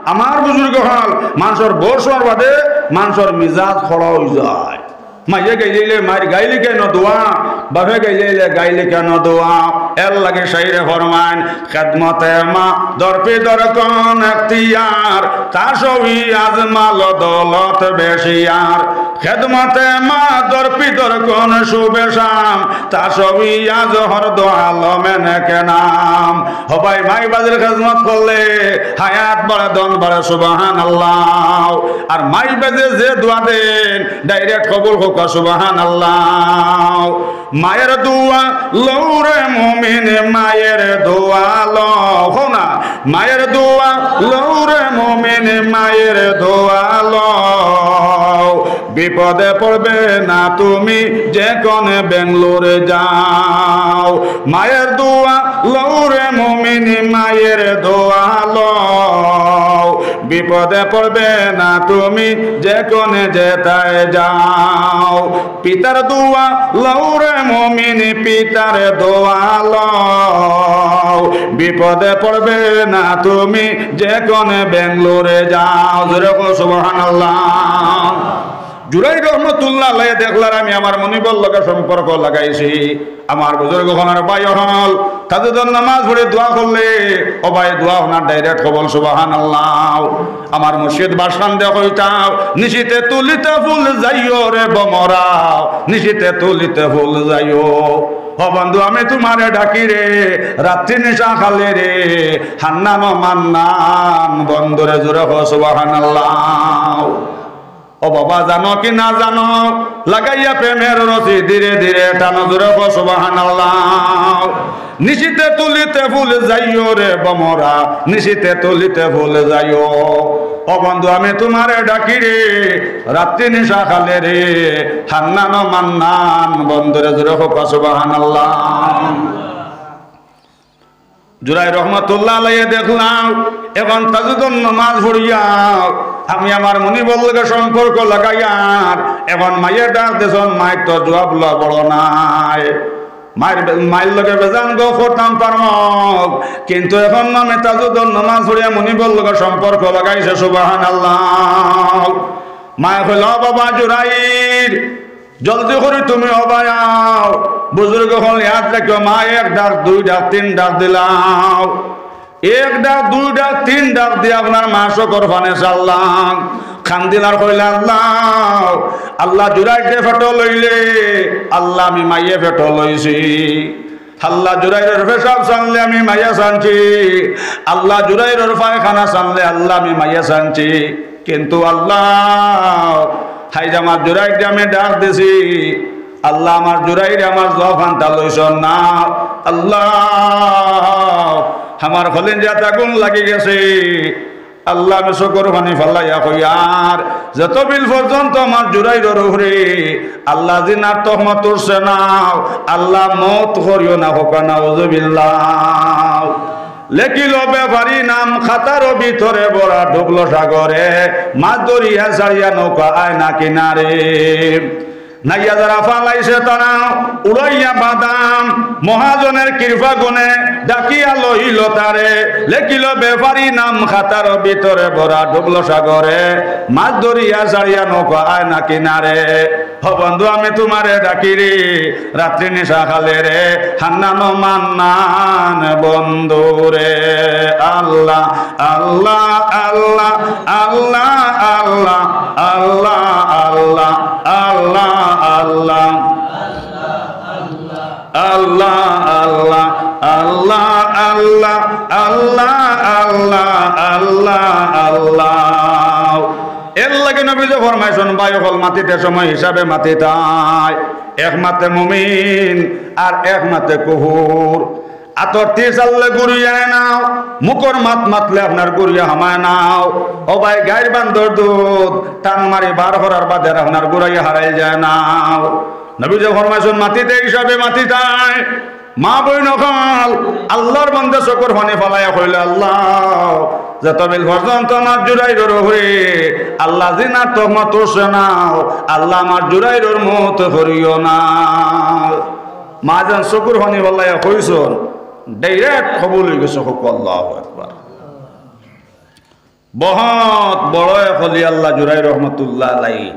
আমার বুজুর্গ হল মানুষের বর্ষার বাদে মানুষের মিজাজ খড়া হয়ে যায় মাইয়ে গাইলে মায়ের গাইলে কেন দোয়া বাপে গাইলে গাইলে কেন দোয়া এর লাগে শাইরে ফরমান খেদমতে মা দরপে দরকন এখতিয়ার তাসবি আজমাল দৌলত বেশিয়ার খেদমতে মা দরপি দরকন শুভেশাম তাসবি আজ হরদ আলমে নেকে নাম হবাই মাই বাজের খেদমত করলে হায়াত বাড়ে দন বাড়ে সুবহানাল্লাহ আর মাই বাজে যে দোয়া দেন ডাইরেক্ট কবুল হোক সুবহানাল্লাহ মায়ের দোয়া লৌরে মুমিন মায়ের দোয়া লও না মায়ের দোয়া লৌরে মুমিন মায়ের দোয়া লও বিপদে পড়বে না তুমি যে কোন বেঙ্গলোরে যাও মায়ের দোয়া লৌরে মুমিন মায়ের দোয়া লও বিপদে পড়বে না তুমি যে কোন যেতায় যাও পিতার দোয়া লৌরে মুমিন পিতার দোয়া লও বিপদে পড়বে না তুমি যে কোন বেঙ্গলোরে যাও যেরকম সুবহানাল্লাহ জুরাই রহমতুল্লাহ আলাইহি দেখলার আমি আমার মনিবল লগে সম্পর্ক লাগাইছি আমার বুজুর্গ হনার ভাই হল তাদের নামাজ পড়ে দোয়া করলে ও ভাই দোয়া হনার ডাইরেক্ট কবল সুবহানাল্লাহ আমার মুর্শিদ বাসন দে কইতাও নিশিতে তুলিতে ফুল যাইও রে বমরাও নিশিতে তুলিতে ফুল যাইও ও বন্ধু আমি তোমারে ডাকি রে রাত্রি নিশা খালে রে হান্নান মান্নান বন্ধুরে জোরে সুবহানাল্লাহ ও বাবা জানো কি না জানো লাগাইয়া প্রেমের রশি ধীরে ধীরে টানো জোরে সুবহানাল্লাহ নিশিতে তুলিতে ফুল যাইও রে বমরা নিশিতে তুলিতে ফুল যাইও ও বন্ধু আমি তোমারে ডাকি রে রাত্রি নিশা খালে রে হান্নান মান্নান বন্ধুরে জোরে সুবহানাল্লাহ জুরাই রহমতুল্লাহ আলাইহি দেখলাম এখন তাজুদুন নামাজ পড়িয়া আমি আমার মনিবল লগে সম্পর্ক লাগাইয়ার এখন মায়ের ডাক দেশন মায়ের তো জবাব বড় নাই মায়ের লগে বেজান গো করতাম পারমক কিন্তু এখন আমি তাজুদুন নামাজ পড়িয়া মনিবল লগে সম্পর্ক লাগাইছে সুবহানাল্লাহ মায়ে কইল বাবা জুরাইর জলদি করে তুমি অবায়াও বুজুর্গ হল ইয়াদ রাখো মা এক ডাক দুই ডাক তিন ডাক দিলাম এক ডাক দুই ডাক তিন ডাক দিয়ে আপনার মা শকর ফানে চাল্লাম খান্দিলার কইলে আল্লাহ আল্লাহ জুরাইতে ফেটো লইলে আল্লাহ আমি মাইয়ে ফেটো লইছি আল্লাহ জুরাইরের পেশাব সানলে আমি মাইয়া সানছি আল্লাহ জুরাইরের পায়খানা সানলে আল্লাহ আমি মাইয়া সানছি কিন্তু আল্লাহ হাই আমার জুরাইরে আমি ডাক দিছি আল্লাহ আমার জুরাইরে আমার জফানটা লইছ না আল্লাহ আমার কলিজাত আগুন লাগি গেছে আল্লাহ আমি শকর পানি ফালাইয়া কইয়ার যতবিল পর্যন্ত আমার জুরাইরের উপরে আল্লাহ জিনার তহমত উঠছে না আল্লাহ মত করিও না হোক নাউযুবিল্লাহ লেখিল ব্যাপারী নাম খাতার ভিতরে বড়া ঢুকলো সাগরে মাছ ধরিয়া ছাড়িয়া নৌকা আয়না কিনারে নাইয়া যারা ফালাইছে তারা উড়াইয়া বাদাম মহাজনের কৃপা গুণে ডাকিয়া লইল তারে লেখিল ব্যাপারী নাম খাতার ভিতরে বড়া ঢুকলো সাগরে মাছ ধরিয়া ছাড়িয়া নৌকা আয়না কিনারে ও বন্ধু আমি তোমারে ডাকি রে রাত্রি নিশা খালে রে হান্নান মান্নান বন্ধু রে আল্লাহ আল্লাহ আল্লাহ আল্লাহ আল্লাহ আল্লাহ আল্লাহ আল্লাহ আল্লাহ আল্লাহ আল্লাহ আল্লাহ আল্লাহ আল্লাহ আল্লাহ আল্লাহ আল্লাহ এর লাগে নবীজি ফরমাইছেন ভাই হল মাটিতে সময় হিসাবে মাটি তাই এক মাতে মুমিন আর এক মাতে কুহুর আতর তিসাল্লে গুড়িয়ায় নাও মুখর মাত মাতলে আপনার গুড়িয়া হামায় নাও ও ভাই গায়ের বান্দর দুধ টান মারি বার করার বাদে আপনার গুড়াইয়া হারাই যায় নাও নবীজি ফরমাইছেন মাটিতে হিসাবে মাটি তাই মা বই নকল আল্লাহর বান্দা শকর পানি ফলাইয়া কইলে আল্লাহ যতবিল পর্যন্ত আমার জুরাইরের উপরে আল্লাহ জিনার তহমত উঠছে না আল্লাহ আমার জুরাইরের মত করিও না মা যেন শকর পানি ফলাইয়া কইছেন ডাইরেক্ট কবুল হয়ে গেছে হোক আল্লাহু আকবার বহুত বড় এক হলি আল্লাহ জুরাই রহমতুল্লাহ আলাইহি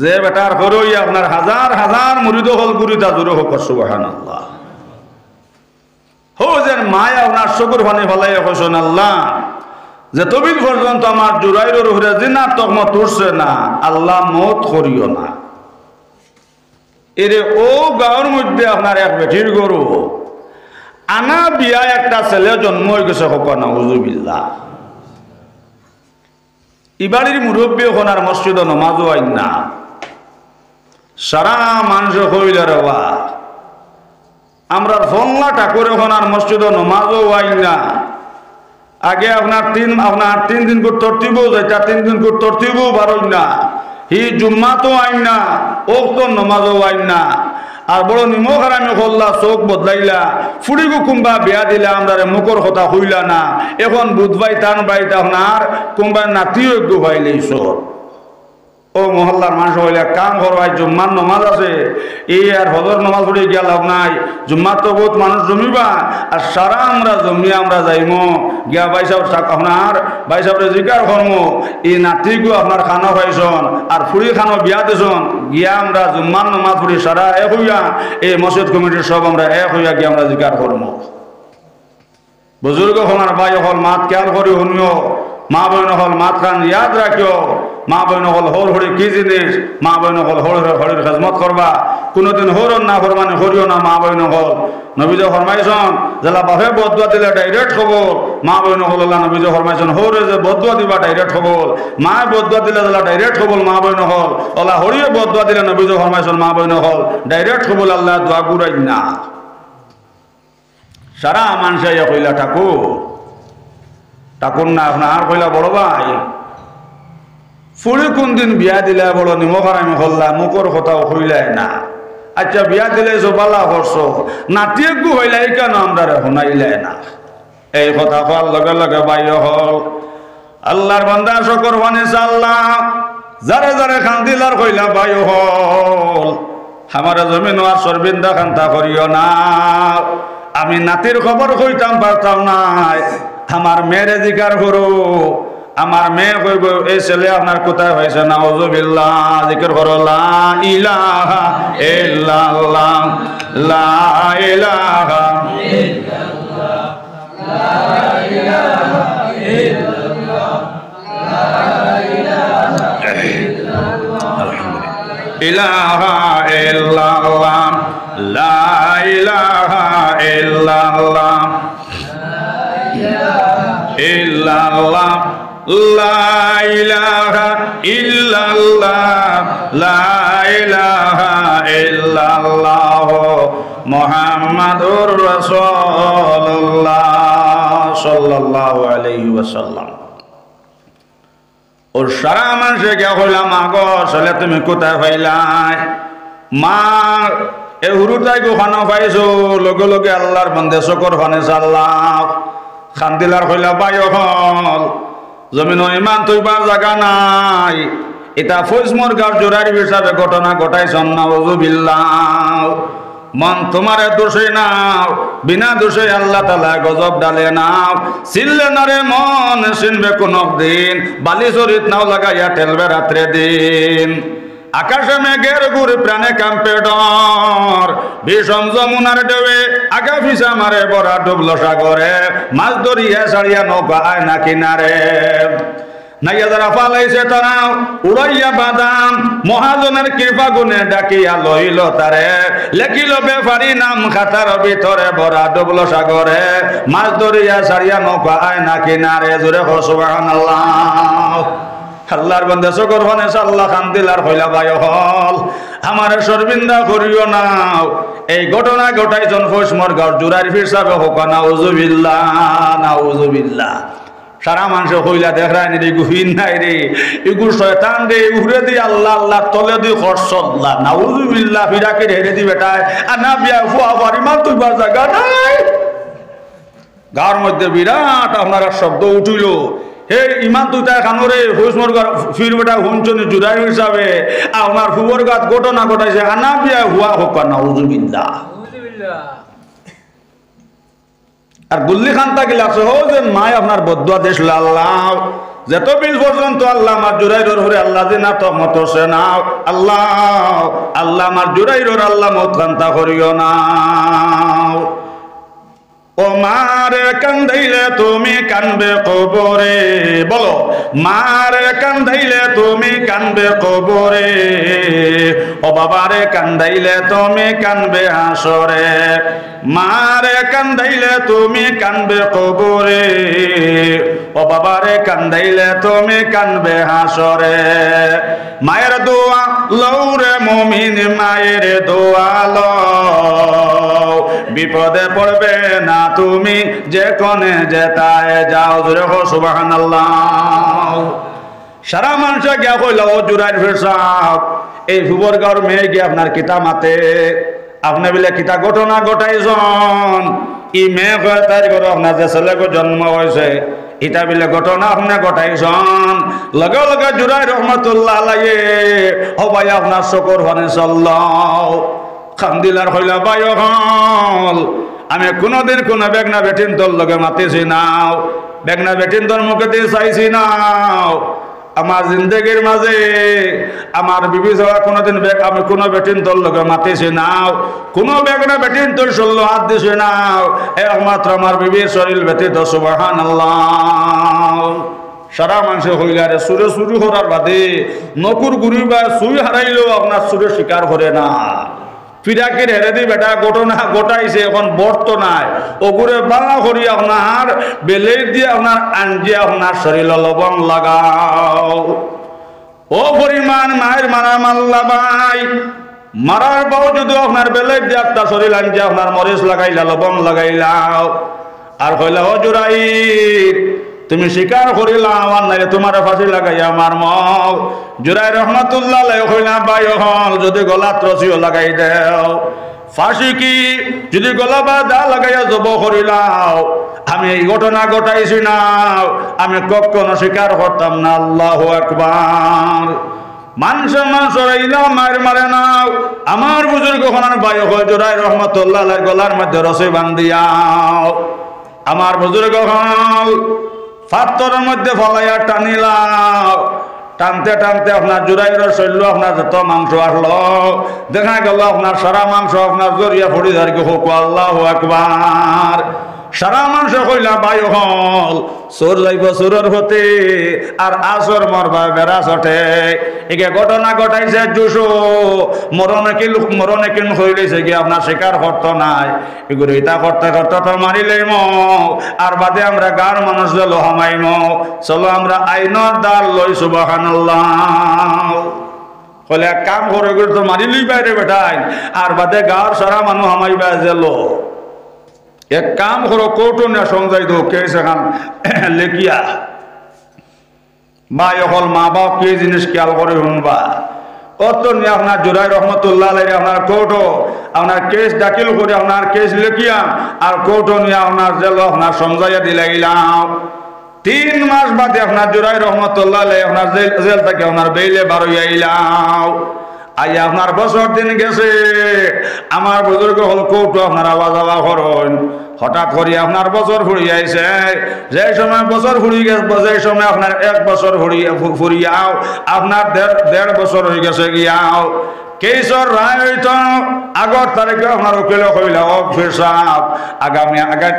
যে বেটার হরই আপনার হাজার হাজার মুরিদ হল গুরিতা জুরে হোক সুবহানাল্লাহ। হো যেন মায় আপনার শুকুর ফানি ফলাই হোসেন আল্লাহ যে তবিল পর্যন্ত আমার জুরাইর উপরে জিনার তকমত উঠছে না, আল্লাহ মত করিও না। এরে ও গাঁর মধ্যে আপনার এক বেঠির গরু আনা বিয়া একটা ছেলে জন্ম হয়ে গেছে হোক না হুজুবিল্লাহ। ইবাড়ির মুরব্বী ওখানার মসজিদ নমাজও আইন না, সারা মানুষ হইল রেবা আমরা ফংলা ঠাকুর ওখানার মসজিদ নমাজও আইন না। আগে আপনার তিন দিন করে তরতিবও যাইতা, 3 দিন করে তরতিবও বারই না, হি জুম্মা তো আইন না, ওক্ত নমাজও আইন না। আর বড় নিমখ হারামি করলা, চোখ বদলাইলা, ফুড়ি কুম্বা বিয়া দিলা, আমরা মুখর কথা হইলা না। এখন বুধবাই টান বাইতা আপনার কুম্বাই নাতিযোগ্য ভাইলেই সব ও মহল্লার মানুষ হইলে কাম করবাই জুম্মার নমাজ আছে, এই আর হজর নমাজ পড়ে গিয়া লাভ নাই। জুম্মার তো বহুত মানুষ জমিবা আর সারা আমরা জমি আমরা যাইম গিয়া বাইসাব আপনার বাইসাবরে জিকার কর্ম এই নাতিগু আপনার খানো পাইছন আর ফুড়ি খানো বিয়া দিছন গিয়া আমরা জুম্মার নমাজ পড়ি সারা এক হইয়া এই মসজিদ কমিটির সব আমরা এক হইয়া গিয়া আমরা জিকার কর্ম। বুজুর্গ হলার ভাই হল মাত খেয়াল করি শুনিও, মা বোন হল মাত খান ইয়াদ রাখিও। মা বোন হল হর হরি কি জিনিস, মা বোন হল হরির খেজমত করবা, কোনোদিন হরন না ফরমানি হরিও না। মা বোন হল নবীজে ফরমাইছন জেলা বাপে বদুয়া দিলে ডাইরেক্ট খবর, মা বোন হল নবীজে ফরমাইছন হরে যে বদুয়া দিবা ডাইরেক্ট খবর, মায় বদুয়া দিলে জেলা ডাইরেক্ট খবর। মা বোন হল ওলা হরিয়ে বদুয়া দিলে নবীজে ফরমাইছন মা বোন হল ডাইরেক্ট খবর। আল্লাহ দোয়া গুড়াই না সারা মানুষ কইলা ঠাকুর না আপনার কইলা বড় ভাই ফুড়ি কোন দিন বিয়া দিলা বড় নিমখার আমি হল্লা মুখর কথাও হইলাই না। আচ্ছা বিয়া দিলে জবালা করছো নাতিয়ে গু হইলাই কেন আমরা শুনাইলাই না? এই কথা হওয়ার লগে লগে বাইয় হল আল্লাহর বান্দা শকর মানে চাল্লা যারে যারে খান্দিলার কইলা বাইয় হল আমার জমিন আর সরবিন্দা খান্তা করিও না। আমি নাতির খবর কইতাম পারতাম নাই, আমার মেয়েরে জিকার করো। আমার মেয়ে কইব এই ছেলে আপনার কোথায় হয়েছে নাউজুবিল্লাহ, জিকির করো লা ইলাহা ইল্লাল্লাহ লা ইলাহা ইল্লাল্লাহ লা ইলাহা ইল্লাল্লাহ লা ইলাহা ইল্লাল্লাহ ইলাহা ইল্লাল্লাহ লা ইলাহা ইল্লাল্লাহ ইল্লাল্লাহ লা ইলাহা ইল্লাল্লাহ লা ইলাহা ইল্লাল্লাহ মুহাম্মাদুর রাসূলুল্লাহ সাল্লাল্লাহু আলাইহি ওয়াসাল্লাম। ওর সারা মানুষে কে হইলাম আগো চলে তুমি কোথায় পাইলাই? মা এ হুরুটাই গোখানো পাইছো লগে লগে আল্লাহর বন্দে শকর ফানে চাল্লাহ খান্দিলার হইলা বাই হল জমিন ইমান তৈবার জায়গা নাই। এটা ফৈজমোর গাঁর জোরার হিসাবে ঘটনা ঘটাইছন নাউজুবিল্লাহ। মন তোমারে দোষে নাও, বিনা দোষে আল্লাহ তাআলা গজব ডালে নাও। চিল্লে না রে মন চিনবে কোন দিন, বালি চরিত নাও লাগাইয়া ঠেলবে রাত্রে দিন। আকাশে মেঘের গুড় প্রাণে কাম্পে ডর, বিষম যমুনার ঢেউয়ে আগা ফিসা মারে বড়া ডুবল সাগরে। মাছ ধরিয়া ছাড়িয়া নৌকা আয় না কিনারে, নাইয়া যারা পালাইছে তারা উড়াইয়া বাদাম। মহাজনের কৃপা গুণে ডাকিয়া লইল তারে, লেখিল বেফারি নাম খাতার ভিতরে বড়া ডুবল সাগরে। মাছ ধরিয়া ছাড়িয়া নৌকা আয় না কিনারে। জোরে সুবহানাল্লাহ। আল্লাহর বান্দা শকর ফানে আল্লাহ খান্দিলার হইলা ভাই হল আমারে শর্মিন্দা করিও না। এই ঘটনা ঘটাইছন ফৈসমর গাঁর জুরার হিসাবে হোক নাউজুবিল্লাহ নাউজুবিল্লাহ। সারা মানুষ হইলা দেখায় নি গুহিন নাই রে এগু শয়তান রে উড়ে দি আল্লাহ আল্লাহ তলে দি খরসল্লাহ নাউজুবিল্লাহ। ফিরাকে হেরে দি বেটায় আনা বিয়া ফুয়া পরিমাণ তুই বা জায়গা নাই। গাঁর মধ্যে বিরাট আপনারা শব্দ উঠিল, হে ইমান তুই তাই খানোরে ফৈসমর ফির বেটা হুমচনি জুরাই হিসাবে আপনার ফুবর গাত ঘটনা ঘটাইছে আনা বিয়া হুয়া হোক নাউজুবিল্লাহ। আর গুল্লি খান্তা গেলে আছে হো যে মায় আপনার বদুয়া দিয়েছিল আল্লাহ যত বিল পর্যন্ত আল্লাহ আমার জুরাইরর হরে আল্লাহ যে না তো মত সে নাও আল্লাহ আল্লাহ আমার জুরাইরর আল্লাহ মত কান্তা করিও না ও মারে কান্দাইলে তুমি কানবে কবরে বলো মারে কান্দাইলে তুমি কানবে কবরে ও বাবারে কান্দাইলে তুমি কানবে হাসরে মারে কান্দাইলে তুমি কানবে কবরে ও বাবারে কান্দাইলে তুমি কানবে হাসরে মায়ের দোয়া লৌরে মুমিন মায়ের দোয়া লও বিপদে পড়বে না তুমি যে কোনে যেতায় যাও জোরে হো সুবহানাল্লাহ সারা মানুষ গিয়া কইল ও জুরাইর ফির সাহেব এই ফুবরগাঁওর মেয়ে গিয়ে আপনার কিতা মাতে আপনি বলে কিতা ঘটনা ঘটাইছেন ই মেয়ে কয় তার ঘর আপনার যে ছেলেকে জন্ম হয়েছে এটা বলে ঘটনা আপনি ঘটাইছেন লগে লগে জুরাইর রহমতুল্লাহ আলাইহি ও ভাই আপনার শকর হনে সাল্লাহ খান্দিলার হইলা ভাই হল আমি কোনোদিন কোনো বেগনা বেটিন তোর লগে মাতিছি নাও বেগনা বেটিন তোর মুখে দিয়ে চাইছি নাও আমার জিন্দগির মাঝে আমার বিবি ছাড়া কোনোদিন আমি কোনো বেটিন তোর লগে মাতিছি নাও কোনো বেগনা বেটিন তোর শরীর হাত দিছি নাও একমাত্র আমার বিবির শরীর ব্যতীত সুবহানাল্লাহ সারা মানুষে হইলারে সুরে চুরি করার বাদে নকুর গুড়ি বা চুরি হারাইলেও আপনার সুরে স্বীকার করে না ফিরাকের হেরে দি বেটা ঘটনা ঘটাইছে এখন বর্ত নাই ওগুরে বাংলা করি আপনার বেলের দিয়ে আপনার আঞ্জি আপনার শরীর লবণ লাগাও ও পরিমাণ মায়ের মারা মাল্লা ভাই মারার বউ যদি আপনার বেলের দিয়ে আপনার শরীর আঞ্জি আপনার মরিচ লাগাইলা লবণ লাগাইলাও আর কইলা ও জুরাইর তুমি স্বীকার করিলা আমার নাইলে তোমার ফাঁসি লাগাই আমার মগ জুরাই রহমাতুল্লাহ কইলা ভাই হল যদি গলাত রসিও লাগাই দেও ফাঁসি কি যদি গলা বা দা লাগাইয়া জব করিলাও আমি এই ঘটনা ঘটাইছি না আমি কখনো স্বীকার করতাম না আল্লাহু আকবার মানুষের ইলাম মার মারে নাও আমার বুজুর্গ হনার ভাই হয় জুরাই রহমাতুল্লাহ গলার মধ্যে রসি বান্ধিয়াও আমার বুজুর্গ হল পাথরের মধ্যে ফলাইয়া টানিলাম টানতে টানতে আপনার জুরাইরের শৈল আপনার যত মাংস আসলো দেখা গেল আপনার সারা মাংস আপনার জড়িয়া পড়ি ধারকে হোক আল্লাহু আকবার সারা মানুষ কইলা বাই হল চোর যাইব চোরের হতে আর আসর মরবা বেড়া চটে একে ঘটনা ঘটাইছে জুসো মরণে কিল হইলেছে কি আপনার শিকার করতো নাই এগুলো ইটা করতে করতে তো মারিলেই আর বাদে আমরা গার মানুষ জলো হামাইম চলো আমরা আইনের দ্বার লই সুবহানাল্লাহ কলে এক কাম করে তো মারিলেই বাইরে বেটাই আর বাদে গার সারা মানুষ হামাইবা জেলো এক কাম করো কৌটো না সংযাই দো কেস এখন লেখিয়া বা এখন মা বাপ কি জিনিস খেয়াল করে শুনবা কত নিয়ে আপনার জুরাই রহমতুল্লাহ আপনার কৌটো আপনার কেস দাখিল করে আপনার কেস লেখিয়া আর কৌটো নিয়ে আপনার জেল আপনার সংযাইয়া দিলাম 3 মাস বাদে আপনার জুরাই রহমতুল্লাহ আপনার জেল থেকে আপনার বেইলে বারোই আইলাম আইয়া আপনার বছর দিন গেছে আমার বুজুর্গ হল কৌটো আপনার আওয়াজ আওয়া করেন হঠাৎ করে আপনার বছর ফুরিয়ে আইছে যে সময় বছর ফুরিয়ে গেছে যে সময় আপনার 1 বছর ফুরিয়াও আপনার 1.5 বছর হয়ে গেছে গিয়াও কেসর রায় হইতো আগর তারিখে আপনার উকিল কইলা অফিস সাহেব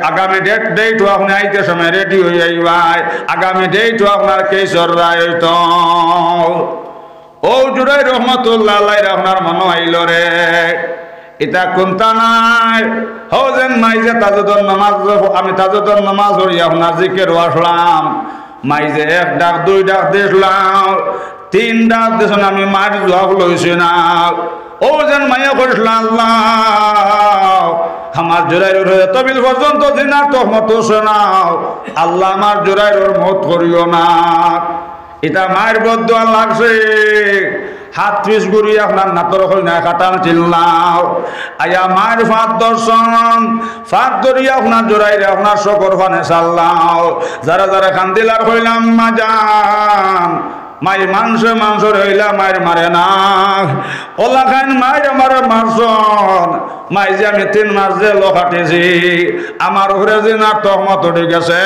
আগামী ডেট আপনি আইতে সময় রেডি হয়ে যাইবাই আগামী ডেট আপনার কেসর রায় হইতো ও জুরাই রহমতুল্লাহ আপনার মনে আইল রে এটা কোনটা নাই হজেন মাইজে তাজুদর নামাজ আমি তাজুদর নামাজ পড়ি আপনার জিকির আসলাম মাইজে 1 ডাক 2 ডাক দেখলাম 3 ডাক দেখুন আমি মার জবাব লইছি না ও যেন মাইয়া কইলাম আল্লাহ আমার জুরাইর তবিল পর্যন্ত জিনার তহমত শোনাও আল্লাহ আমার জুরাইর মত করিও না এটা মায়ের বদুয়া লাগছে হাত পিস গুড়ি আপনার নাতর হই না কাটান চিল্লাও আয়া মায়ের ফাঁদ দর্শন ফাঁদ ধরিয়া আপনার জোড়াইরে আপনার শকর ফানে চাল্লাও যারা যারা কান্দিলার হইলাম মা যান মাই মাংস রইলা মায়ের মারে না ওলা খান মায়ের মারে মারছন মাই যে আমি 3 মাস যে লোকাটেছি আমার উপরে যে না তহমত উঠে গেছে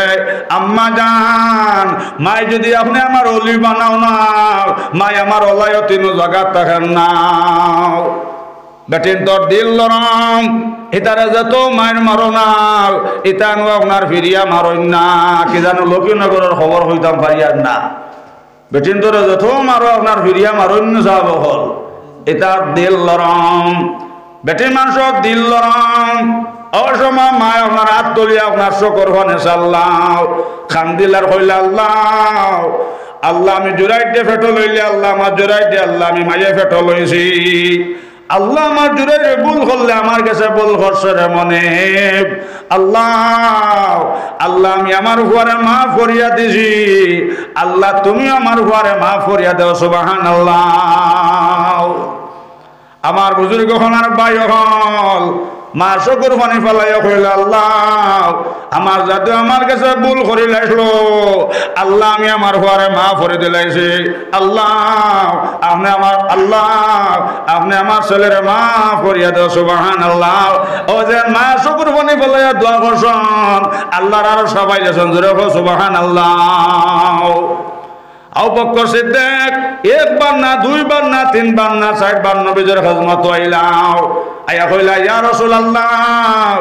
আম্মা জান মাই যদি আপনি আমার অলি বানাও না মাই আমার ওলাইও 3 জায়গা থাকেন না বেটিন তোর দিল লরম ইতারে যত মায়ের মারো না ইতানো আপনার ফিরিয়া মারই না কি জানো লক্ষ্মীনগরের খবর হইতাম পারিয়ার না বেটিন তোরে যত মারো আপনার ফিরিয়া মারই না যাব হল ইতার দিল লরম বেটিন মানুষের দিল লরম অসময় মায় আপনার হাত তুলিয়া আপনার শকর হনে সাল্লাহ খান দিলার হইলে আল্লাহ আল্লাহ আমি জোড়াইতে ফেটো লইলে আল্লাহ আমার জোড়াইতে আল্লাহ আমি মাইয়ে ফেটো লইছি আল্লাহ আমার জুড়ে ভুল করলে আমার কাছে ভুল করছে রে মনে আল্লাহ আল্লাহ আমি আমার ঘরে মাফ করিয়া দিছি আল্লাহ তুমি আমার ঘরে মাফ করিয়া দাও সুবহানাল্লাহ আমার বুজুর্গ হনার ভাই হল মা শকুর পানি ফেলাইয়া কইল আল্লাহ আমার যাতে আমার কাছে ভুল করি লাইলো আল্লাহ আমি আমার ঘরে মাফ করে দিলাইছি আল্লাহ আপনি আমার ছেলের মাফ করিয়া দাও সুবহানাল্লাহ ও যে মা শকুর পানি ফেলাইয়া দোয়া করছেন আল্লাহর আরো সবাই লেছেন জোরে সুবহানাল্লাহ আবু বকর সিদ্দিক 1 বার না 2 বার না 3 বার না 4 বার নবীর খিদমত আইলাও আয়া কইলা ইয়া রাসূলুল্লাহ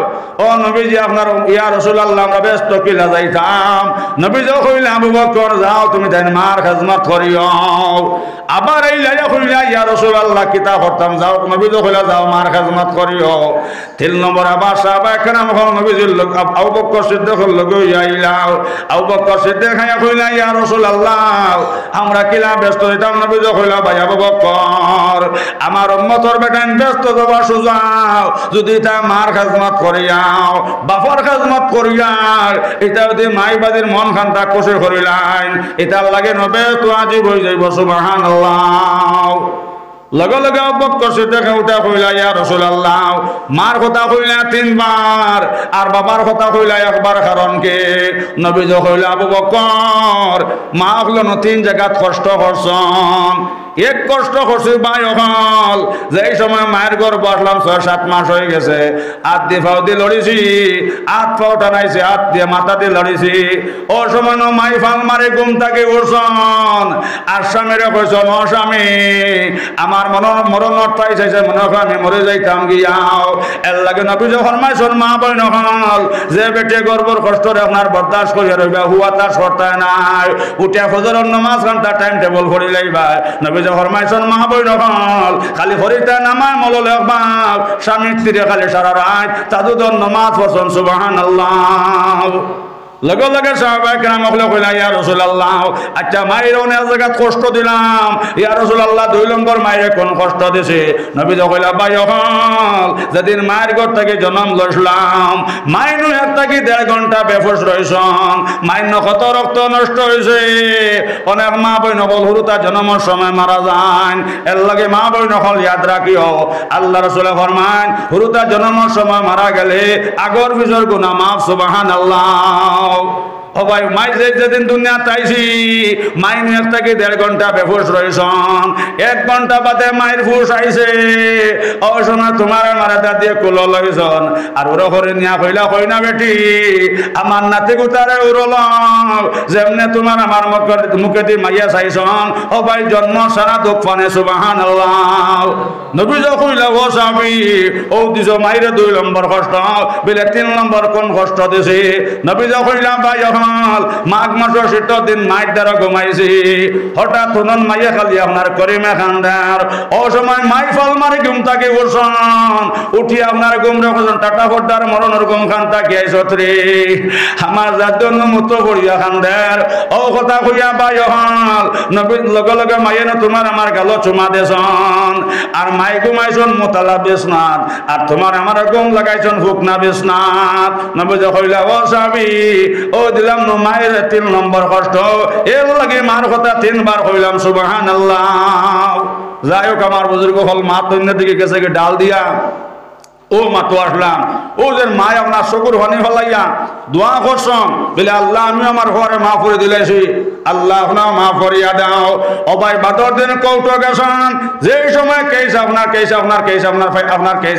ও নবীজি আপনার ইয়া রাসূলুল্লাহ আমরা ব্যস্ত কিলা যাইতাম নবীজি কইলা আবু বকর যাও তুমি তাই মার খিদমত করিও আবার আইলা কইলা ইয়া রাসূলুল্লাহ কিতা করতাম যাও নবীজি কইলা যাও মার খিদমত করিও 3 নম্বর আবার সাহাবা کرام হল নবীজির লোক আবু বকর সিদ্দিকের লোক আইলাও আবু বকর সিদ্দিক আয়া কইলা ইয়া রাসূলুল্লাহ আমরা কিলা ব্যস্ত হইতাম নবীজি কইলা ভাই আবু বকর আমার উম্মতের বেটান ব্যস্ত যাওয়া সুজাও যদি তা মার খিদমত করিয়াও বাপর খিদমত করিয়ার এটা যদি মাইবাদির মন খানটা খুশি করিলাইন এটার লাগে নবে তো আজি হই যাইব সুবহানাল্লাহ লগে লগে আবু বকর সিদ্দিক উঠা কইলা ইয়া রাসূলুল্লাহ মার কথা কইলা 3 বার আর বাবার কথা কইলা 1 বার কারণ কি নবীজি কইলা আবু বকর মা হলো 3 জায়গা কষ্ট করছন এক কষ্ট করছি ভাই হল যে সময় মায়ের ঘর বসলাম 6-7 মাস হয়ে গেছে হাত দিয়ে পাও দিয়ে লড়িছি হাত পাও টানাইছি হাত দিয়ে মাথা দিয়ে লড়িছি ও সময় মাই ফাল মারে ঘুম থেকে উঠছন আর স্বামীরে কইছন ও স্বামী আমার মরণ অর্থাই চাইছে মনে হয় আমি মরে যাইতাম গিয়াও এর লাগে নবীজি ফরমাইছেন মা বইন হল যে বেটে গর্বর কষ্টরে আপনার বরদাস্ত করিয়া রইবা হুয়া তার শর্তায় নাই উঠে ফজরের নামাজ ঘন্টা টাইম টেবল করি লাইবা নবীজি ফরমাইছেন মা বইন হল খালি ফরিতা নামাজ মললে বাপ স্বামীর তীরে খালি সারা রাত তাজুদের নামাজ পড়ছেন সুবহানাল্লাহ লগে লগে সাহাবা کرام কইলা ইয়া রাসূলুল্লাহ আচ্ছা মায়ের অনেক জায়গা কষ্ট দিলাম ইয়া রাসূলুল্লাহ 2 নম্বর মায়ের কোন কষ্ট দিছে নবীজি কইলা ভাই হল যেদিন মায়ের ঘর থেকে জন্ম লইলাম মায়ের হাত থেকে 1.5 ঘন্টা বেফস রইছন মায়ের কত রক্ত নষ্ট হইছে অনেক মা বইন বল হুরুতা জন্মের সময় মারা যান এর লাগে মা বইন হল ইয়াদ রাখিও আল্লাহ রাসূল ফরমান হুরুতা জন্মের সময় মারা গেলে আগর পিছর গুনাহ মাফ সুবহানাল্লাহ ও ভাই মাই যেদিন দুনিয়া তাইছি মাই নিয়ে থেকে 1.5 ঘন্টা বেফুস রইছন 1 ঘন্টা বাদে মায়ের ফুস আইছে ও সময় তোমার মারাদা দিয়ে কুলো লইছন আর ওর ঘরে নিয়া কইলা কই না বেটি আমার নাতি গুতারে উরলাম যেমনে তোমার আমার মুখে দিয়ে মাইয়া চাইছন ও ভাই জন্ম সারা দুঃখ ফানে সুবহানাল্লাহ নবীজি কইলা ও স্বামী ও দিছো মাইরে 2 নম্বর কষ্ট বলে 3 নম্বর কোন কষ্ট দিছে নবীজি কইলা ভাই মাঘ মাসের 7 দিন মাইর দ্বারা ঘুমাইছি হঠাৎ হুনন মাইয়া খালি আপনার করিমা খান্দার ও সময় মাই ফল মারি ঘুম থেকে উঠছন উঠি আপনার ঘুম রেখেছেন টাটা ফোটার মরণের ঘুম খান তাকি আইসত্রি আমার যার জন্য মতো করিয়া খান্দার ও কথা কইয়া ভাই হল নবীর লগে লগে মাইয়ে না তোমার আমার গালো চুমা দেছন আর মাই ঘুমাইছন মোতালা বিছনাত আর তোমার আমার ঘুম লাগাইছন ফুকনা বিছনাত নবী কইলা ও স্বামী ও দিলাম মায়ের 3 নম্বর কষ্ট এর লাগে মার কথা 3 বার কইলাম সুবহানাল্লাহ যাই হোক আমার বুজুর্গ হল মা তন্যের দিকে গেছে ডাল দিয়া ও মা তো আসলাম ও যে মা আপনার শকুর হনি ফলাইয়া দোয়া করছন বলে আল্লাহ আমি আমার ঘরে মাফ করে দিলেছি, আল্লাহ আপনার মাফ করিয়া দাও। অবাই বাদর দিন কৌটো গেছেন, যে সময় কেস আপনার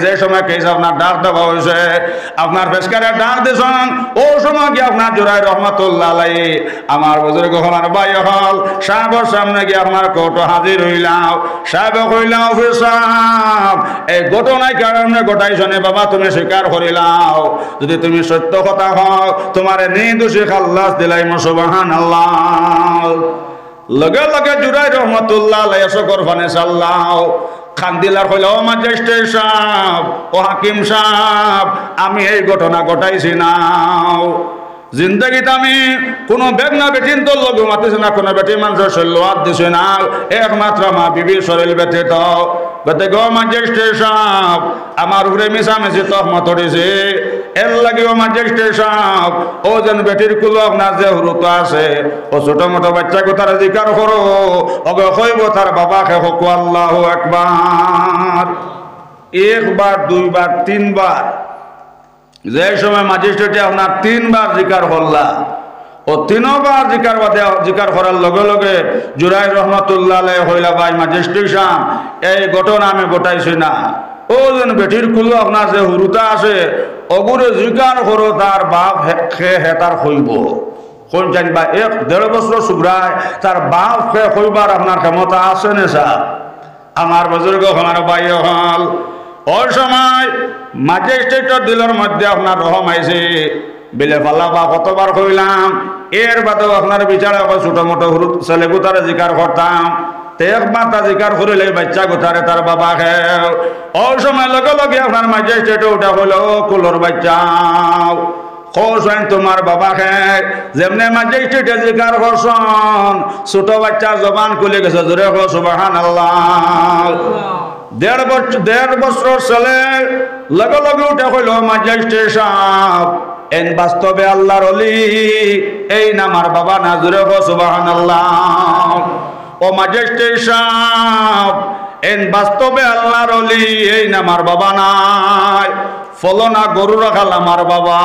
যে সময় কেস আপনার ডাক দেওয়া হয়েছে, আপনার পেশকারে ডাক দিয়েছেন, ও সময় গিয়ে আপনার জোড়াই রহমতুল্লাহ আলাইহি আমার বুজুর্গ আমার ভাই হল সাহেবের সামনে গিয়ে আপনার কৌটো হাজির হইলাম। সাহেব কইলাম অফিস সাহেব এই ঘটনায় কারণে ঘটাইছনে বাবা তুমি স্বীকার করিলাও, যদি তুমি সত্য কথা হও তোমার নির্দোষী খাল্লাস দিলাইম সুবহানাল্লাহ। লগে লগে জুরাই রহমতুল্লাহ আলাইহি শকর ফানে সাল্লাহ খান্দিলার হইল ও ম্যাজিস্ট্রেট সাহেব ও হাকিম সাহেব আমি এই ঘটনা ঘটাইছি না। জিন্দগিতে আমি কোনো বেগনা বেটিন তো লগে মাতিছে না, কোনো বেটি মানুষের শরীর হাত দিছে না, একমাত্র মা বিবির শরীর ব্যতীত। গতে গো ম্যাজিস্ট্রেট সাহেব আমার উপরে মিশামিশি তহমত দিছে, এর লাগে ও ম্যাজিস্ট্রেট সাহেব ও যেন বেটির কুলো আপনার যে হুরুত আছে ও ছোট মোটো বাচ্চাকে তারা জিকার করো, ওকে কইব তার বাবাকে হকু আল্লাহু আকবার। একবার দুইবার তিনবার, যে সময় ম্যাজিস্ট্রেটে আপনার তিনবার জিকার করলা ও তিনবার জিকার করার লগে লগে জুরাই রহমতুল্লাহ আলাইহি হইলা ভাই ম্যাজিস্ট্রেট সাহেব এই ঘটনা আমি ঘটাইছি না, ও যেন বেটির কুলো আপনার যে হুরুতা আছে অগুরে জিকার করো তার বাপ হে তার হইব। কোন জানবা 1-1.5 বছর সুগ্রায় তার বাপ হে হইবার আপনার ক্ষমতা আছে না স্যার? আমার বুজুর্গ আমার ভাই হল ওই সময় ম্যাজিস্ট্রেটের দিলের মধ্যে আপনার রহম আইছে বিলে ফাল্লা বা কতবার কইলাম, এর বাদেও আপনার বিচারে ছোট মোটো ছেলে গুতারে জিকার করতাম, একবার তা জিকার করিলে বাচ্চা গুতারে তার বাবা খেও। ওই সময় লগে লগে আপনার ম্যাজিস্ট্রেটে উঠা হইল কুলোর বাচ্চাও খোঁজ তোমার বাবা খেয়ে যেমনি ম্যাজিস্ট্রেটে জিকার করছন ছোট বাচ্চা জবান খুলে গেছে, জোরে হো সুবহানাল্লাহ। 1.5 বছর ছেলে লগে লগে উঠে হইল ম্যাজিস্ট্রেট সাহেব এন বাস্তবে আল্লাহর ওলি এই নামার বাবা না, জোরে হো সুবহানাল্লাহ। ও ম্যাজিস্ট্রেট সাহেব এন বাস্তবে আল্লাহর ওলি এই নামার বাবা নাই, ফলনা গরু রাখাল আমার বাবা।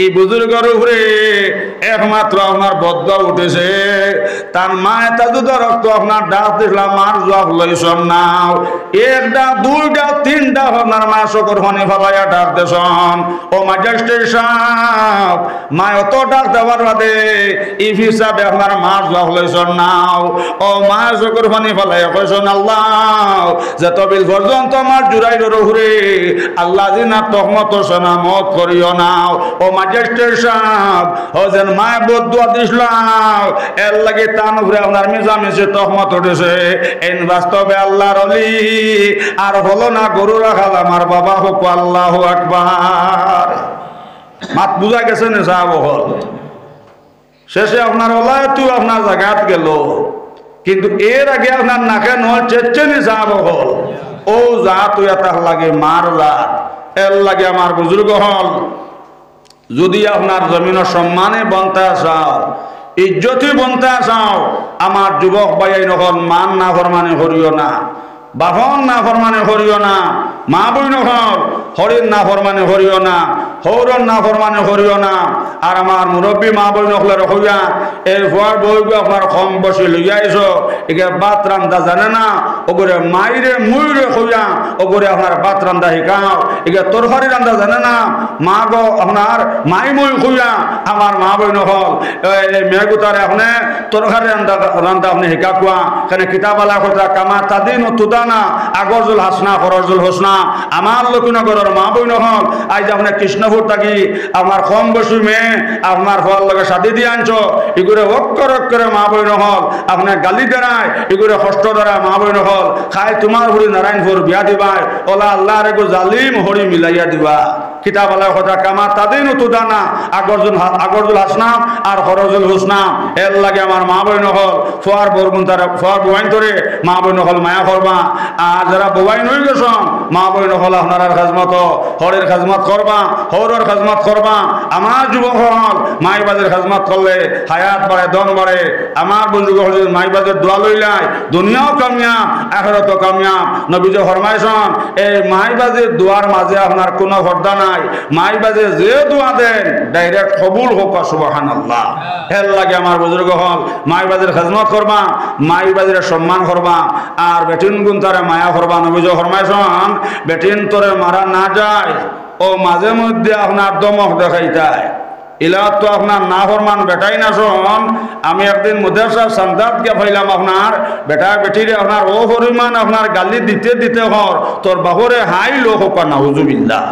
এই বুজুর্গের উপরে একমাত্র আপনার বদয়া উঠেছে, তার মায়ে তাজুদা রক্ত আপনার ডাক দিলাম মার জবাব লইছন নাও, 1টা 2টা 3টা আপনার মা শকর হনে ফলাইয়া ডাক দেশন। ও ম্যাজিস্ট্রেট সাহেব মা অত ডাক দেওয়ার বাদে ই হিসাবে আপনার মার জবাব লইছন নাও, ও মা শকর হনে ফলাইয়া কইছন আল্লাহ যতবিল পর্যন্ত আমার জুরাইর উপরে আল্লাহ জিনা তহমত সনামত করিও নাও। ও ম্যাজিস্ট্রেট সাহেব ও যেন মায় বদুয়া দিছিলাম এর লাগে তান উপরে আপনার মিশামিশি তহমত উঠেছে, এন বাস্তবে আল্লাহর ওলি আর হলো না গরু রাখাল আমার বাবা হোক আল্লাহু আকবার। মাত বুঝা গেছে না সাহেব হল শেষে আপনার ওলায় তুই আপনার জায়গাত গেল, কিন্তু এর আগে আপনার নাকে নয় চেচ্ছেনি সাহেব হল ও যা তুই এটার লাগে মার রাত এর লাগে আমার বুজুর্গ হল যদি আপনার জমিনের সম্মানে বনতে চাও ইজ্জতি বনতে চাও আমার যুবক ভাই নখন মান না ফরমানে করিও না, বাহন না ফরমানে করিও না, মা বই নহল হরিণ না ফরমানে করিও না, হৌরন না ফরমানে করিও না। আর আমার মুরব্বী মা বই নকলের হইয়া এই হওয়ার বইগু আপনার কম বসে লইয়া আইস একে বাত রান্দা জানে না, ওগরে মাইরে মুইরে হইয়া ওগরে আপনার বাত রান্দা শিখাও, একে তরকারি রান্দা জানে না মা গো আপনার মাই মই হইয়া আমার মা বই নহল এই মেয়েগুতারে আপনি তরকারি রান্দা আপনি শিকা কোয়া কেন কিতাবালা কথা কামা তাদিন ও তুদানা আগরজুল হাসনা খরজুল হোসনা। আমার লক্ষ্মীনগরের মা বই নহল আজ আপনার কৃষ্ণপুর থাকি আমার কম বসু মেয়ে আপনার হওয়ার লগে সাদি দিয়ে আনছ এগুলো অক্ষর অক্ষরে মা বই নহল আপনার গালি দেনায় এগুলো কষ্ট দ্বারা মা বই নহল খাই তোমার হরি নারায়ণপুর বিয়া দিবাই ওলা আল্লাহ রেগো জালিম হরি মিলাইয়া দিবা। কিতাবালা কথা কামা তাদিন তুদানা আগরজুল হাসনাম আর খরজুল হোসনাম এর লাগে আমার মা বই নহল ফোয়ার বরগুন তারা ফোয়ার বোয়াইন ধরে মা বই নহল মায়া করবা। আর যারা বোয়াইন হয়ে গেছ মা বই নহল আপনার খাজমত হরের খাজমত করবা হরের খাজমত করবা আমার যুবক হল মাইবাজের খাজমত করলে হায়াত বাড়ে দম বাড়ে আমার বুজুর্গ হল মাইবাজের দোয়া লইলাই দুনিয়াও কামিয়াব আখিরাতও কামিয়াব নবীজি ফরমাইছেন এই মাইবাজের দোয়ার মাঝে আপনার কোনো পর্দা নাই মাইবাজে যে দোয়া দেন ডাইরেক্ট কবুল হোক সুবহানাল্লাহ হেল লাগে আমার বুজুর্গ হল মাইবাজের খাজমত করবা মাইবাজের সম্মান করবা আর বেটিন গুণ তারা মায়া করবা নবীজি ফরমাইছেন বেটিন তোরে মারা না যায় ও মাঝে মধ্যে আপনার দমক দেখাইতায় ইলা তো আপনার না ফরমান বেটাই না শোন আমি একদিন মুদারসা সান্দাত কে ফাইলাম আপনার বেটা বেটিরে আপনার ও পরিমাণ আপনার গালি দিতে দিতে হর তোর বাহরে হাই লোক হোক নাউজুবিল্লাহ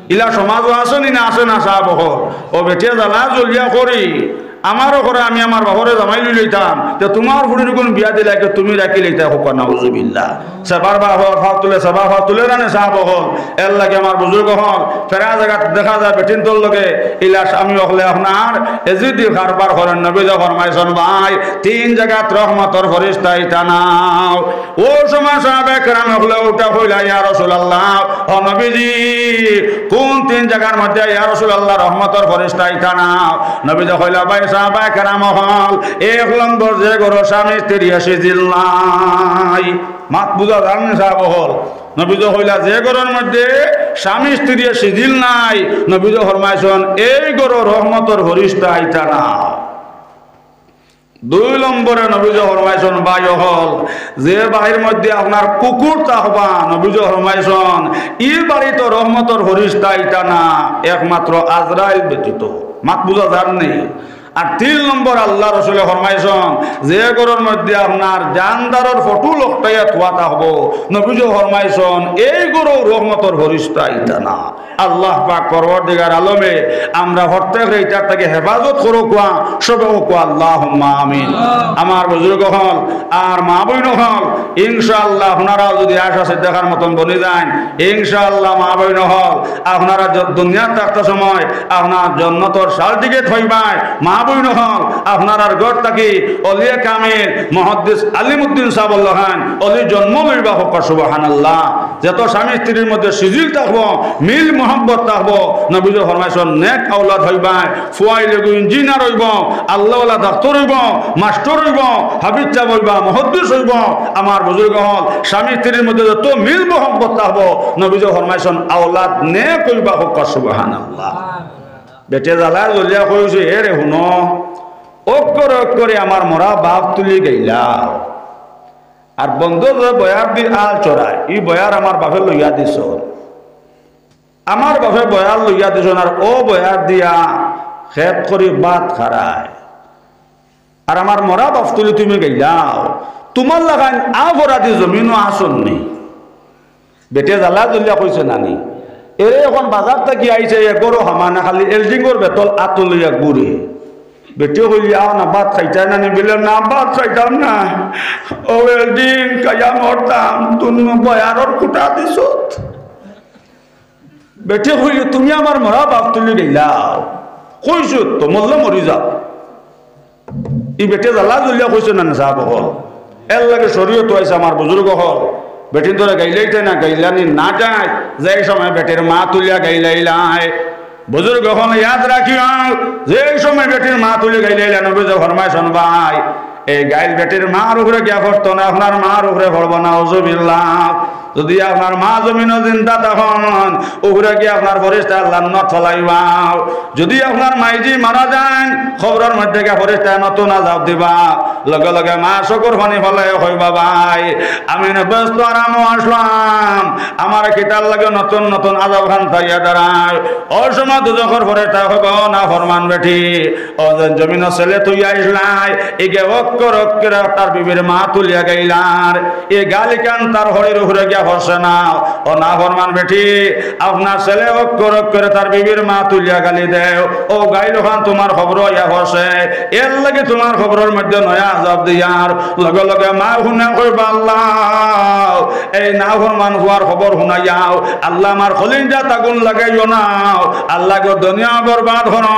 ইলা সমাজও আসেনি না আসে না সাহেব হর ও বেটিয়া জ্বালা জ্বলিয়া করি আমারও করে আমি আমার বাহরে জামাই লইতাম তো তোমার ফুড়ির কোন বিয়া দিলে তুমি রাখি লইতা হোক নাউজুবিল্লাহ সেবার বাহর ফাও তুলে সেবা ফাও তুলে রানে সাহেব হল এর লাগে আমার বুজুর্গ হল ফেরা জায়গা দেখা যায় বেটিন তোর লগে ইলা স্বামী হলে আপনার এজিদি কারবার করেন নবী ফরমাইছেন ভাই তিন জায়গাত রহমতর ফেরেশতা ইতা নাও ও সময় সাহাবে কেরাম হলে ওটা কইলা ইয়া রাসূলুল্লাহ ও নবীজি কোন তিন জায়গার মধ্যে ইয়া রাসূলুল্লাহ রহমতর ফেরেশতা ইতা নাও নবী কইলা ভাই সাহাবা কেরাম হল এক নম্বর যে গরো স্বামী স্ত্রী সিজিল নাই মাত বুঝা জানেন সাহেব হল নবীজ হইলা যে গরোর মধ্যে স্বামী স্ত্রী সিজিল নাই নবীজ ফরমাইছেন এই গরো রহমতর ফেরেশতা আইতা না দুই নম্বরে নবীজ ফরমাইছেন ভাই হল যে বাড়ির মধ্যে আপনার কুকুর থাকবা নবীজ ফরমাইছেন ই বাড়ি তো রহমতর ফেরেশতা আইতা না একমাত্র আজরাইল ব্যতীত মাত বুঝা জানেন আর তিন নম্বর আল্লাহ রসুল ফরমাইছেন যে গরুর মধ্যে আপনার জানদারের ফটো লোকটাইয়া থোয়া থাকবো নবীজি ফরমাইছেন এই গরু রহমতর ফেরেশতা ইতা না আল্লাহ পাক পরওয়ারদিগার আলমে আমরা প্রত্যেক এইটার থেকে হেফাজত করো কোয়া সবে কোয়া আল্লাহুম্মা আমিন আমার বুজুর্গ হল আর মা বোন হল ইনশাআল্লাহ আপনারা যদি আশা দেখার মতন বনে যান ইনশাআল্লাহ মা বোন হল আপনারা দুনিয়ার থাকতে সময় আপনার জান্নাতের সার্টিফিকেট হইবাই মা বোন হল আপনার ঘর থাকি অলিয়ে কামিল মুহাদ্দিস আলিমউদ্দিন সাহেবুল্লাহ খান অলি জন্ম লইবা হোক সুবহানাল্লাহ যত স্বামী স্ত্রীর মধ্যে সিজিল থাকবো মিল মোহাম্মত থাকবো নবীজি ফরমাইছেন নেক আওলাদ হইবা ফুয়াই লেগু ইঞ্জিনিয়ার হইব আল্লাহওয়ালা ডাক্তার হইব মাস্টার হইব হাফিজ সাহেব হইবা মুহাদ্দিস হইব আমার বুজুর্গ হল স্বামী স্ত্রীর মধ্যে যত মিল মোহাম্মত থাকবো নবীজি ফরমাইছেন আওলাদ নেক হইবা হোক সুবহানাল্লাহ বেটে জ্বালা জ্বলিয়া কইছে এ রে শুনো অক করে আমার মরা বাপ তুলি গেলা আর বন্ধু বয়ার দি আল চড়ায় ই বয়ার আমার বাপে লইয়া দিছ আমার বাপে বয়ার লইয়া দিছ আর ও বয়ার দিয়া খেত করি বাত খারায় আর আমার মরা বাপ তুলি তুমি গেলাও তোমার লাগান আফরাদি জমিনও আসন নেই বেটে জ্বালা জ্বলিয়া কইছে নানি এরে এখন বাজার থেকে আইছে গরু হামানা খালি এলজিংর বেতল আতো লইয়া ঘুরে বেটিও হইলি আও না ভাত খাইতাই না নিবিলে না ভাত খাইতাম না ও এলজিং কায়া মরতাম তুমি বয়ারর কুটা দিছ বেটি হইলি তুমি আমার মরা বাপ তুলি গেলাও কইছো তো মরলে মরি যাও ই বেটে জ্বালা জ্বলিয়া কইছো না সাহেব হল এর লাগে শরীয়ত হয়েছে আমার বুজুর্গ হল বেটিন তোরা গাইলাইতে না গাইলানি না যায় যে সময় বেটির মা তুলিয়া গাইলাইলাই বুজুর্গ হল ইয়াদ রাখিও যে সময় বেটির মা তুলি গাইলাইলা নবীজি ফরমাইছেন ভাই এই গাইল বেটির মার উপরে গিয়া পড়তো না আপনার মার উপরে পড়বো না ওযুবিল্লাহ যদি আপনার মা জমিনও জিন্দা তখন উপরে গিয়ে আপনার ফেরেশতা লানত ফলাইবা যদি আপনার মাইজি মারা যান খবরের মধ্যে গিয়ে ফেরেশতা নতুন আযাব দিবা লগে লগে মা চকুর পানি ফলাই কইবা ভাই আমি ব্যস্ত আরাম আসলাম আমার কিতার লাগে নতুন নতুন আযাব খান থাইয়া দাঁড়ায় ও সময় দুজখর ফেরেশতা কইব না ফরমান বেটি ও জমিনও ছেলে তুই আইসলাই এগে অক্ষর অক্ষরে তার বিবির মা তুলিয়া গাইলার এ গালি কান তার হরির উপরে গিয়া ফসে না ও না ফরমান বেটি আপনার ছেলে অক্ষর অক্ষরে তার বিবির মা তুলিয়া গালি দেও ও গাইল খান তোমার খবর ইয়া ফসে এর লাগে তোমার খবরের মধ্যে নয়া আযাব দিয়ার লগে লগে মা শুনে কইবা আল্লাহ এই না ফরমান হওয়ার খবর শুনাইয়াও আল্লাহ আমার খলিঞ্জা তাগুন লাগাইও না আল্লাহ গো দুনিয়া বরবাদ হনো